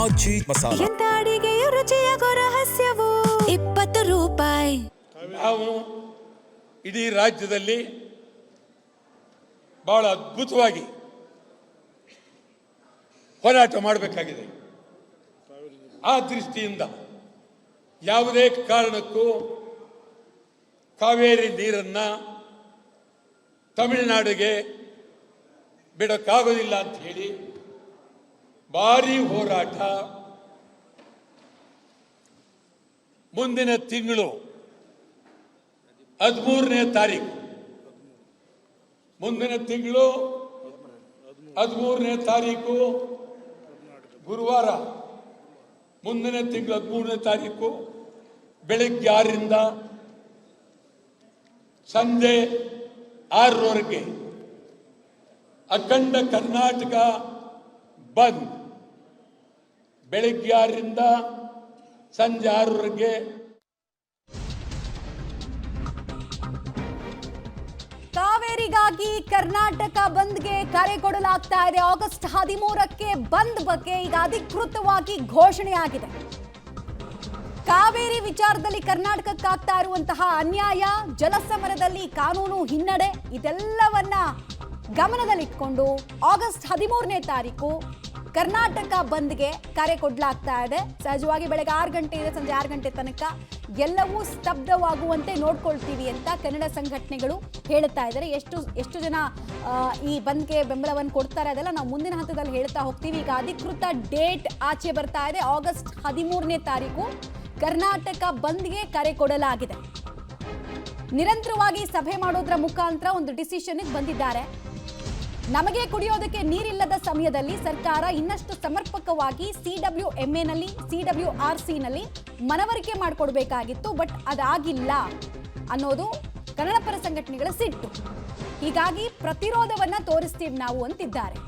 ಆರ್ಜಿ ಮಸಾಲ. ಎಂತ ಅಡಿಗೆಯ ರುಚಿಯಾಗೋ ರಹಸ್ಯವು 20 ರೂಪಾಯಿ. ನಾವು ಇಡೀ ರಾಜ್ಯದಲ್ಲಿ ಬಹಳ ಅದ್ಭುತವಾಗಿ ಹೋರಾಟ ಮಾಡಬೇಕಾಗಿದೆ. ಆ ದೃಷ್ಟಿಯಿಂದ ಯಾವುದೇ ಕಾರಣಕ್ಕೂ ಕಾವೇರಿ ನೀರನ್ನು ತಮಿಳುನಾಡಿಗೆ ಬಿಡಕ್ಕಾಗೋದಿಲ್ಲ ಅಂತ ಹೇಳಿ ಭಾರಿ ಹೋರಾಟ ಮುಂದಿನ ತಿಂಗಳು 13ನೇ ತಾರೀಕು ಮುಂದಿನ ತಿಂಗಳು 13ನೇ ತಾರೀಕು ಗುರುವಾರ ಮುಂದಿನ ತಿಂಗಳು 13ನೇ ತಾರೀಕು ಬೆಳಗ್ಗೆ 6ರಿಂದ ಸಂಜೆ 6ರವರೆಗೆ ಅಖಂಡ ಕರ್ನಾಟಕ ಬಂದ್. ಬೆಳಗ್ಗೆ 6ರಿಂದ ಸಂಜೆ 6ರವರೆಗೆ. ಕಾವೇರಿಗಾಗಿ ಕರ್ನಾಟಕ ಬಂದ್ಗೆ ಕರೆ ಕೊಡಲಾಗ್ತಾ ಇದೆ. ಆಗಸ್ಟ್ 13ಕ್ಕೆ ಬಂದ್ ಬಗ್ಗೆ ಈಗ ಅಧಿಕೃತವಾಗಿ ಘೋಷಣೆಯಾಗಿದೆ. ಕಾವೇರಿ ವಿಚಾರದಲ್ಲಿ ಕರ್ನಾಟಕಕ್ಕಾಗ್ತಾ ಇರುವಂತಹ ಅನ್ಯಾಯ, ಜಲಸಮರದಲ್ಲಿ ಕಾನೂನು ಹಿನ್ನಡೆ, ಇದೆಲ್ಲವನ್ನ ಗಮನದಲ್ಲಿಟ್ಕೊಂಡು ಆಗಸ್ಟ್ 13ನೇ ತಾರೀಕು ಕರ್ನಾಟಕ ಬಂದ್ಗೆ ಕರೆ ಕೊಡಲಾಗ್ತಾ ಇದೆ. ಸಹಜವಾಗಿ ಬೆಳಗ್ಗೆ 6 ಗಂಟೆಯಿಂದ ಸಂಜೆ 6 ಗಂಟೆ ತನಕ ಎಲ್ಲವೂ ಸ್ತಬ್ಧವಾಗುವಂತೆ ನೋಡ್ಕೊಳ್ತೀವಿ ಅಂತ ಕನ್ನಡ ಸಂಘಟನೆಗಳು ಹೇಳ್ತಾ ಇದ್ದಾರೆ. ಎಷ್ಟು ಜನ ಈ ಬಂದ್ಗೆ ಬೆಂಬಲವನ್ನು ಕೊಡ್ತಾರೆ ಅದೆಲ್ಲ ನಾವು ಮುಂದಿನ ಹಂತದಲ್ಲಿ ಹೇಳ್ತಾ ಹೋಗ್ತೀವಿ. ಈಗ ಅಧಿಕೃತ ಡೇಟ್ ಆಚೆ ಬರ್ತಾ ಇದೆ. ಆಗಸ್ಟ್ 13ನೇ ತಾರೀಕು ಕರ್ನಾಟಕ ಬಂದ್ಗೆ ಕರೆ ಕೊಡಲಾಗಿದೆ. ನಿರಂತರವಾಗಿ ಸಭೆ ಮಾಡೋದ್ರ ಮುಖಾಂತರ ಒಂದು ಡಿಸಿಷನ್ಗೆ ಬಂದಿದ್ದಾರೆ. ನಮಗೆ ಕುಡಿಯೋದಕ್ಕೆ ನೀರಿಲ್ಲದ ಸಮಯದಲ್ಲಿ ಸರ್ಕಾರ ಇನ್ನಷ್ಟು ಸಮರ್ಪಕವಾಗಿ CWMA ನಲ್ಲಿ CWRC ನಲ್ಲಿ ಮನವರಿಕೆ ಮಾಡಿಕೊಡ್ಬೇಕಾಗಿತ್ತು. ಬಟ್ ಅದಾಗಿಲ್ಲ ಅನ್ನೋದು ಕನ್ನಡ ಪರ ಸಂಘಟನೆಗಳ ಸಿಟ್ಟು. ಹೀಗಾಗಿ ಪ್ರತಿರೋಧವನ್ನ ತೋರಿಸ್ತೀವಿ ನಾವು ಅಂತಿದ್ದಾರೆ.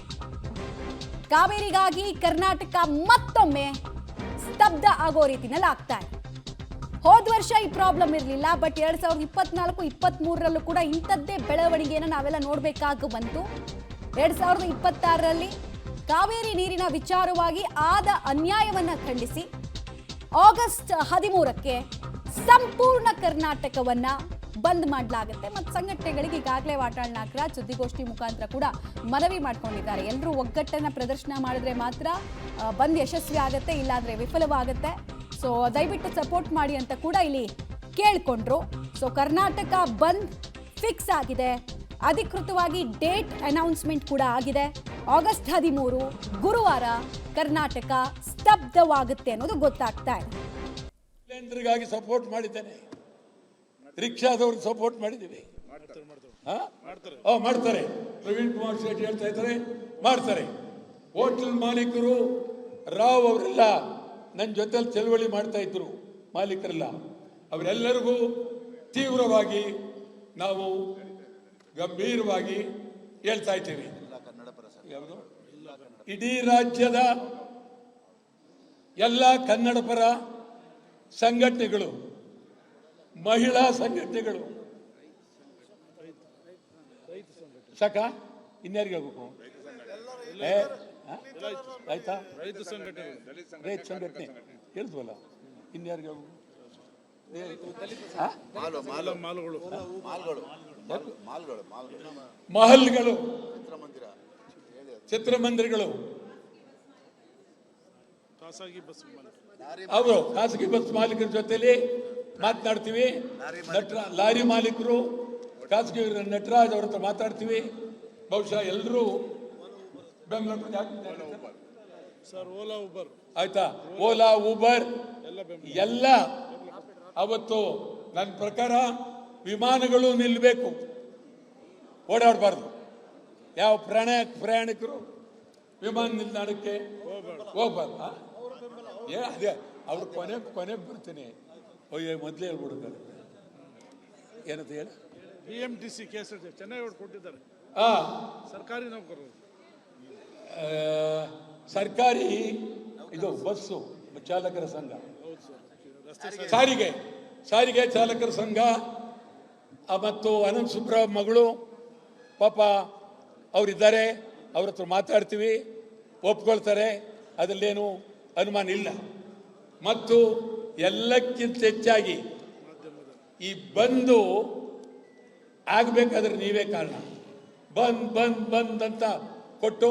ಕಾವೇರಿಗಾಗಿ ಕರ್ನಾಟಕ ಮತ್ತೊಮ್ಮೆ ಸ್ತಬ್ಧ ಆಗೋ ರೀತಿನಲ್ಲಿ ಆಗ್ತಾ ಇದೆ. ಹೋದ ವರ್ಷ ಈ ಪ್ರಾಬ್ಲಮ್ ಇರಲಿಲ್ಲ, ಬಟ್ 2024-23ರಲ್ಲೂ ಕೂಡ ಇಂಥದ್ದೇ ಬೆಳವಣಿಗೆಯನ್ನು ನಾವೆಲ್ಲ ನೋಡಬೇಕಾಗಿ ಬಂತು. 2026ರಲ್ಲಿ ಕಾವೇರಿ ನೀರಿನ ವಿಚಾರವಾಗಿ ಆದ ಅನ್ಯಾಯವನ್ನು ಖಂಡಿಸಿ ಆಗಸ್ಟ್ 13ಕ್ಕೆ ಸಂಪೂರ್ಣ ಕರ್ನಾಟಕವನ್ನ ಬಂದ್ ಮಾಡಲಾಗುತ್ತೆ. ಮತ್ತು ಸಂಘಟನೆಗಳಿಗೆ ಈಗಾಗಲೇ ವಾಟಾಳ್ ನಾಗರಾಜ್ ಸುದ್ದಿಗೋಷ್ಠಿ ಮುಖಾಂತರ ಕೂಡ ಮನವಿ ಮಾಡ್ಕೊಂಡಿದ್ದಾರೆ. ಎಲ್ಲರೂ ಒಗ್ಗಟ್ಟನ್ನ ಪ್ರದರ್ಶನ ಮಾಡಿದ್ರೆ ಮಾತ್ರ ಬಂದ್ ಯಶಸ್ವಿ ಆಗುತ್ತೆ, ಇಲ್ಲಾಂದ್ರೆ ವಿಫಲವಾಗುತ್ತೆ. ಸೊ ದಯವಿಟ್ಟು ಸಪೋರ್ಟ್ ಮಾಡಿ ಅಂತ ಕೂಡ ಇಲ್ಲಿ ಕೇಳ್ಕೊಂಡ್ರು. ಸೊ ಕರ್ನಾಟಕ ಬಂದ್ ಫಿಕ್ಸ್ ಆಗಿದೆ. ಅಧಿಕೃತವಾಗಿ ಡೇಟ್ ಅನೌನ್ಸ್ಮೆಂಟ್ ಕೂಡ ಆಗಿದೆ. ಆಗಸ್ಟ್ 13 ಗುರುವಾರ ಕರ್ನಾಟಕ ಸ್ತಬ್ಧವಾಗುತ್ತೆ ಅನ್ನೋದು ಗೊತ್ತಾಗ್ತಾ ಇದೆ. ಗಾಗಿ ಸಪೋರ್ಟ್ ಮಾಡಿದ್ದೇನೆ, ರಿಕ್ಷಾದವ್ರಿಗೆ ಸಪೋರ್ಟ್ ಮಾಡಿದ್ದೀವಿ. ಮಾಡ್ತಾರೆ. ಪ್ರವೀಣ್ ಕುಮಾರ್ ಶೆಟ್ಟಿ ಹೇಳ್ತಾ ಇದ್ದಾರೆ, ಮಾಡ್ತಾರೆ. ಹೋಟೆಲ್ ಮಾಲೀಕರು ರಾವ್ ಅವರೆಲ್ಲ ನನ್ನ ಜೊತೆಲಿ ಚಳವಳಿ ಮಾಡ್ತಾ ಇದ್ರು, ಮಾಲೀಕರೆಲ್ಲ. ಅವರೆಲ್ಲರಿಗೂ ತೀವ್ರವಾಗಿ ನಾವು ಗಂಭೀರವಾಗಿ ಹೇಳ್ತಾ ಇದ್ದೀವಿ. ಯಾವುದು ಇಡೀ ರಾಜ್ಯದ ಎಲ್ಲ ಕನ್ನಡ ಪರ ಸಂಘಟನೆಗಳು, ಮಹಿಳಾ ಸಂಘಟನೆಗಳು, ಸಾಕ ಇನ್ಯಾರಿಗೆ ಹೇಳ್ಬೇಕು? ಆಯ್ತಾ, ರೈತ ಸಂಘಟನೆ ಹೇಳಿದ್ವಲ್ಲ, ಇನ್ಯಾರಿಗೆ ಹೇಳ್ಬೇಕು? ಮಹಲ್ಗಳು, ಚಿತ್ರಮಂದಿರಗಳು, ಅವರು ಖಾಸಗಿ ಬಸ್ ಮಾಲೀಕರ ಜೊತೆಲಿ ಮಾತನಾಡ್ತೀವಿ. ಲಾರಿ ಮಾಲೀಕರು, ಖಾಸಗಿ ನಟರಾಜ್ ಅವ್ರ ಹತ್ರ ಮಾತಾಡ್ತೀವಿ. ಬಹುಶಃ ಎಲ್ಲರೂ ಬೆಂಬಲ ಆಯ್ತಾ, ಓಲಾ ಊಬರ್ ಎಲ್ಲ. ಅವತ್ತು ನನ್ನ ಪ್ರಕಾರ ವಿಮಾನಗಳು ನಿಲ್ಲಬೇಕು, ಓಡಾಡಬಾರ್ದು. ಯಾವ ಪ್ರಯಾಣಿಕರು ವಿಮಾನ ನಿಲ್ದಾಣಕ್ಕೆ ಹೋಗ್ಬಾರ್ದು. ಅದೇ ಅವ್ರು ಕೊನೆ ಬರ್ತೀನಿ. ಮೊದಲೇ ಹೇಳ್ಬಿಡ್ತಾರೆ, ಏನಂತ ಹೇಳಿ BMTC ಕೇಸ್ ಚೆನ್ನೈ ಕೊಟ್ಟಿದ್ದಾರೆ. ಸರ್ಕಾರಿ ನೌಕರರು, ಸರ್ಕಾರಿ ಇದು ಬಸ್ಸು ಚಾಲಕರ ಸಂಘ, ಸಾರಿಗೆ ಚಾಲಕರ ಸಂಘ ಮತ್ತು ಅನಂತ್ ಸುಬ್ರಾವ್ ಮಗಳು ಪಾಪ ಅವರಿದ್ದಾರೆ. ಅವ್ರ ಹತ್ರ ಮಾತಾಡ್ತೀವಿ, ಒಪ್ಕೊಳ್ತಾರೆ. ಅದರಲ್ಲೇನು ಅನುಮಾನ ಇಲ್ಲ. ಮತ್ತು ಎಲ್ಲಕ್ಕಿಂತ ಹೆಚ್ಚಾಗಿ ಈ ಬಂದು ಆಗಬೇಕಾದ್ರೆ ನೀವೇ ಕಾರಣ. ಬಂದ್ ಅಂತ ಕೊಟ್ಟು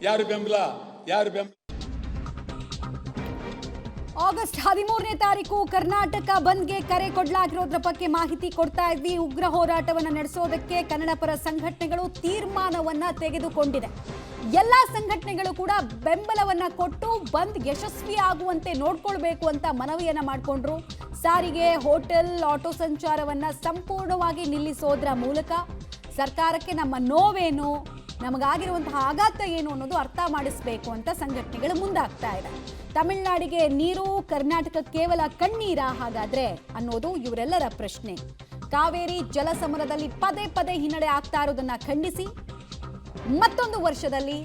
ಯಾರು ಬೆಂಬಲ. ಆಗಸ್ಟ್ 13ನೇ ತಾರೀಕು ಕರ್ನಾಟಕ ಬಂದ್ಗೆ ಕರೆ ಕೊಡಲಾಗಿರೋದ್ರ ಬಗ್ಗೆ ಮಾಹಿತಿ ಕೊಡ್ತಾ ಇದ್ವಿ. ಉಗ್ರ ಹೋರಾಟವನ್ನು ನಡೆಸೋದಕ್ಕೆ ಕನ್ನಡ ಪರ ಸಂಘಟನೆಗಳು ತೀರ್ಮಾನವನ್ನ ತೆಗೆದುಕೊಂಡಿದೆ. ಎಲ್ಲಾ ಸಂಘಟನೆಗಳು ಕೂಡ ಬೆಂಬಲವನ್ನ ಕೊಟ್ಟು ಬಂದ್ ಯಶಸ್ವಿ ಆಗುವಂತೆ ನೋಡ್ಕೊಳ್ಬೇಕು ಅಂತ ಮನವಿಯನ್ನ ಮಾಡಿಕೊಂಡ್ರು. ಸಾರಿಗೆ, ಹೋಟೆಲ್, ಆಟೋ ಸಂಚಾರವನ್ನ ಸಂಪೂರ್ಣವಾಗಿ ನಿಲ್ಲಿಸೋದ್ರ ಮೂಲಕ ಸರ್ಕಾರಕ್ಕೆ ನಮ್ಮ ನೋವೇನು, ನಮಗಾಗಿರುವಂತಹ ಆಘಾತ ಏನು ಅನ್ನೋದು ಅರ್ಥ ಮಾಡಿಸ್ಬೇಕು ಅಂತ ಸಂಘಟನೆಗಳು ಮುಂದಾಗ್ತಾ ಇದೆ. ತಮಿಳುನಾಡಿಗೆ ನೀರು, ಕರ್ನಾಟಕ ಕೇವಲ ಕಣ್ಣೀರ ಹಾಗಾದ್ರೆ ಅನ್ನೋದು ಇವರೆಲ್ಲರ ಪ್ರಶ್ನೆ. ಕಾವೇರಿ ಜಲ ಸಮರದಲ್ಲಿ ಪದೇ ಹಿನ್ನಡೆ ಆಗ್ತಾ ಇರೋದನ್ನ ಖಂಡಿಸಿ ಮತ್ತೊಂದು ವರ್ಷದಲ್ಲಿ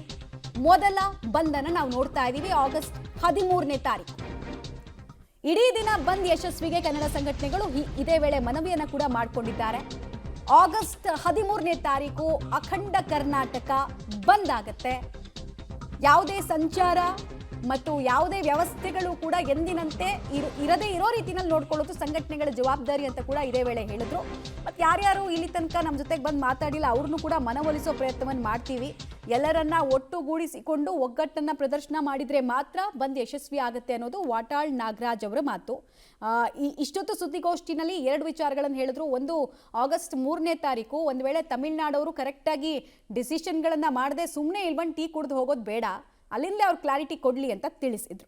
ಮೊದಲ ಬಂದನ್ನ ನಾವು ನೋಡ್ತಾ ಇದ್ದೀವಿ. ಆಗಸ್ಟ್ 13ನೇ ತಾರೀಕು ಇಡೀ ದಿನ ಬಂದ್ ಯಶಸ್ವಿಗೆ ಕನ್ನಡ ಸಂಘಟನೆಗಳು ಇದೇ ವೇಳೆ ಮನವಿಯನ್ನ ಕೂಡ ಮಾಡಿಕೊಂಡಿದ್ದಾರೆ. ಆಗಸ್ಟ್ 13ನೇ ತಾರೀಕು ಅಖಂಡ ಕರ್ನಾಟಕ ಬಂದ್ ಆಗತ್ತೆ. ಯಾವುದೇ ಸಂಚಾರ ಮತ್ತು ಯಾವುದೇ ವ್ಯವಸ್ಥೆಗಳು ಕೂಡ ಎಂದಿನಂತೆ ಇರದೇ ಇರೋ ರೀತಿಯಲ್ಲಿ ನೋಡ್ಕೊಳ್ಳೋದು ಸಂಘಟನೆಗಳ ಜವಾಬ್ದಾರಿ ಅಂತ ಕೂಡ ಇದೇ ವೇಳೆ ಹೇಳಿದ್ರು. ಮತ್ತು ಯಾರ್ಯಾರು ಇಲ್ಲಿ ತನಕ ನಮ್ಮ ಜೊತೆಗೆ ಬಂದು ಮಾತಾಡಿಲ್ಲ ಅವ್ರನ್ನೂ ಕೂಡ ಮನವೊಲಿಸೋ ಪ್ರಯತ್ನವನ್ನು ಮಾಡ್ತೀವಿ. ಎಲ್ಲರನ್ನ ಒಟ್ಟುಗೂಡಿಸಿಕೊಂಡು ಒಗ್ಗಟ್ಟನ್ನ ಪ್ರದರ್ಶನ ಮಾಡಿದ್ರೆ ಮಾತ್ರ ಬಂದ್ ಯಶಸ್ವಿ ಆಗುತ್ತೆ ಅನ್ನೋದು ವಾಟಾಳ್ ನಾಗರಾಜ್ ಅವರ ಮಾತು. ಇಷ್ಟೊತ್ತು ಸುದ್ದಿಗೋಷ್ಠಿನಲ್ಲಿ 2 ವಿಚಾರಗಳನ್ನು ಹೇಳಿದ್ರು. ಒಂದು, ಆಗಸ್ಟ್ 3ನೇ ತಾರೀಕು ಒಂದು ವೇಳೆ ತಮಿಳ್ನಾಡವರು ಕರೆಕ್ಟಾಗಿ ಡಿಸಿಷನ್ಗಳನ್ನು ಮಾಡದೆ ಸುಮ್ಮನೆ ಇಲ್ಲಿ ಬಂದು ಟೀ ಕುಡಿದು ಹೋಗೋದು ಬೇಡ, ಅಲ್ಲಿಂದಲೇ ಅವ್ರು ಕ್ಲಾರಿಟಿ ಕೊಡಲಿ ಅಂತ ತಿಳಿಸಿದ್ರು.